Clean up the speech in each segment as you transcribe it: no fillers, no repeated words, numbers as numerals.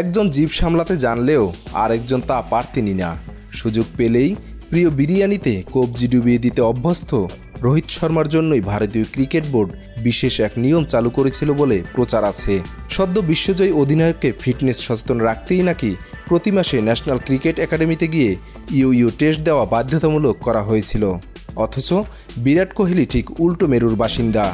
একজন জিভ সামলাতে জানলেও আরেকজন তা পারতেনই না। সুযোগ পেলেই প্রিয় বিরিয়ানিতে কবজি ডুবিয়ে দিতে অভ্যস্ত রোহিত শর্মার জন্যই ভারতীয় ক্রিকেট বোর্ড বিশেষ এক নিয়ম চালু করেছিল বলে প্রচার আছে। সদ্য বিশ্বজয়ী অধিনায়ককে ফিটনেস সচেতন রাখতেই নাকি প্রতি মাসে ন্যাশনাল ক্রিকেট একাডেমিতে গিয়ে ইউ টেস্ট দেওয়া বাধ্যতামূলক করা হয়েছিল। অথচ বিরাট কোহলি ঠিক উল্টো মেরুর বাসিন্দা।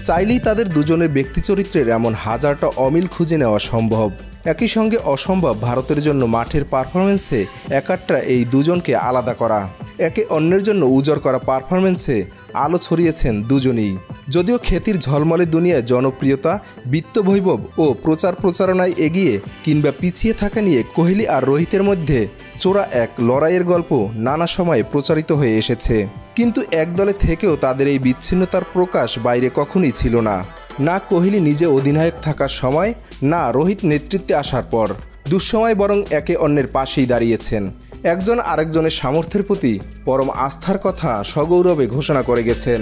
চাইলেই তাদের দুজনের ব্যক্তিচরিত্রের এমন হাজারটা অমিল খুঁজে নেওয়া সম্ভব। একই সঙ্গে অসম্ভব ভারতের জন্য মাঠের পারফরমেন্সে একাট্টা এই দুজনকে আলাদা করা। একে অন্যের জন্য উজাড় করা পারফরমেন্সে আলো ছড়িয়েছেন দুজনেই। যদিও খ্যাতির ঝলমলে দুনিয়ায় জনপ্রিয়তা, বিত্তবৈভব ও প্রচারণায় এগিয়ে কিংবা পিছিয়ে থাকা নিয়ে কোহলি আর রোহিতের মধ্যে চোরা এক লড়াইয়ের গল্প নানা সময়ে প্রচারিত হয়ে এসেছে। কিন্তু এক দলে থেকেও তাদের এই বিচ্ছিন্নতার প্রকাশ বাইরে কখনোই ছিল না। না কোহলি নিজে অধিনায়ক থাকার সময়, না রোহিত নেতৃত্বে আসার পর। দুঃসময় বরং একে অন্যের পাশেই দাঁড়িয়েছেন। একজন আরেকজনের সামর্থ্যের প্রতি পরম আস্থার কথা সগৌরবে ঘোষণা করে গেছেন।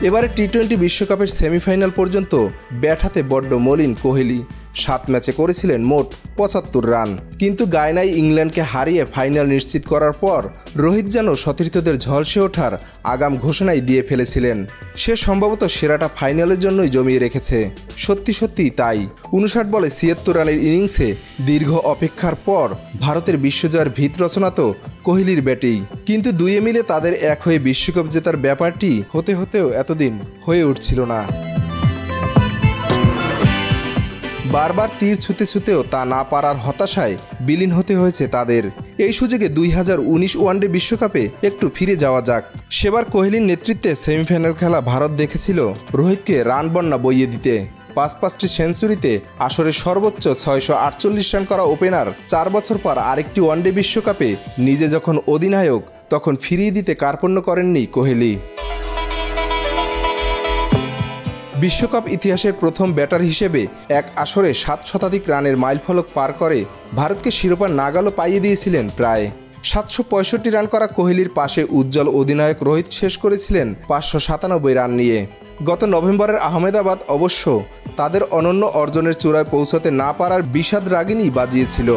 এবারে টি-20 বিশ্বকাপের সেমিফাইনাল পর্যন্ত ব্যাট হাতে বড্ড মলিন কোহলি। 7 ম্যাচে করেছিলেন মোট 75 রান। কিন্তু গায়নায় ইংল্যান্ডকে হারিয়ে ফাইনাল নিশ্চিত করার পর রোহিত যেন সতীর্থদের ঝলসে ওঠার আগাম ঘোষণাই দিয়ে ফেলেছিলেন। সে সম্ভবত সেরাটা ফাইনালের জন্যই জমিয়ে রেখেছে। সত্যি তাই। 59 বলে 76 রানের ইনিংসে দীর্ঘ অপেক্ষার পর ভারতের বিশ্বজয়ের ভিত রচনা তো কোহলির ব্যাটেই। কিন্তু দুয়ে মিলে তাদের এক হয়ে বিশ্বকাপ জেতার ব্যাপারটি হতেও এতদিন হয়ে উঠছিল না। বারবার তীর ছুতেও তা না পারার হতাশায় বিলীন হতে হয়েছে তাদের। এই সুযোগে 2019 ওয়ানডে বিশ্বকাপে একটু ফিরে যাওয়া যাক। সেবার কোহলির নেতৃত্বে সেমিফাইনাল খেলা ভারত দেখেছিল রোহিতকে রান বন্যা বইয়ে দিতে। 5টি সেঞ্চুরিতে আসরের সর্বোচ্চ 648 রান করা ওপেনার 4 বছর পর আরেকটি ওয়ানডে বিশ্বকাপে নিজে যখন অধিনায়ক, তখন ফিরিয়ে দিতে কার্পণ্য করেননি কোহলি। বিশ্বকাপ ইতিহাসের প্রথম ব্যাটার হিসেবে এক আসরে 7 শতাধিক রানের মাইলফলক পার করে ভারতকে শিরোপা নাগালও পাইয়ে দিয়েছিলেন প্রায়। 765 রান করা কোহলির পাশে উজ্জ্বল অধিনায়ক রোহিত শেষ করেছিলেন 597 রান নিয়ে। গত নভেম্বরের আহমেদাবাদ অবশ্য তাদের অনন্য অর্জনের চূড়ায় পৌঁছাতে না পারার বিষাদ রাগিনী বাজিয়েছিল।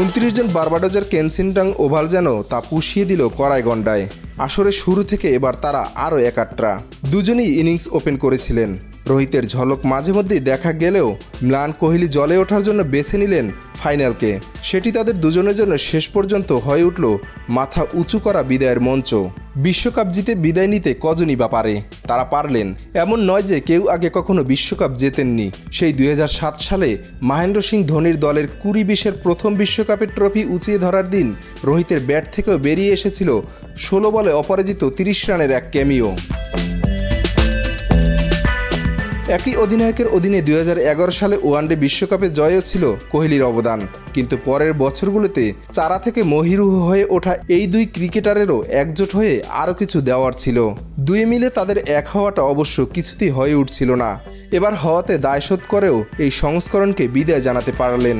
29 জন বার্বাডোজের কেনসিংটন ওভাল যেন তা পুষিয়ে দিল কড়াই গন্ডায়। আসরের শুরু থেকে এবার তারা আরও একাট্টা। দুজনেই ইনিংস ওপেন করেছিলেন। রোহিতের ঝলক মাঝে মধ্যেই দেখা গেলেও ম্লান কোহলি জলে ওঠার জন্য বেছে নিলেন ফাইনালকে। সেটি তাদের দুজনের জন্য শেষ পর্যন্ত হয়ে উঠল মাথা উঁচু করা বিদায়ের মঞ্চ। বিশ্বকাপ জিতে বিদায় নিতে কজনই বা পারে? তারা পারলেন। এমন নয় যে কেউ আগে কখনো বিশ্বকাপ জেতেননি। সেই 2007 সালে মহেন্দ্র সিং ধোনির দলের 20-20 প্রথম বিশ্বকাপের ট্রফি উঁচিয়ে ধরার দিন রোহিতের ব্যাট থেকেও বেরিয়ে এসেছিল 16 বলে অপরাজিত 30 রানের এক ক্যামিও। একই অধিনায়কের অধীনে 2011 সালে ওয়ানডে বিশ্বকাপে জয়ও ছিল কোহলির অবদান। কিন্তু পরের বছরগুলোতে চারা থেকে মহিরুহ হয়ে ওঠা এই দুই ক্রিকেটারেরও একজোট হয়ে আরও কিছু দেওয়ার ছিল। দুই মিলে তাদের এক হওয়াটা অবশ্য কিছুতেই হয়ে উঠছিল না। এবার হওয়াতে দায়শোধ করেও এই সংস্করণকে বিদায় জানাতে পারলেন।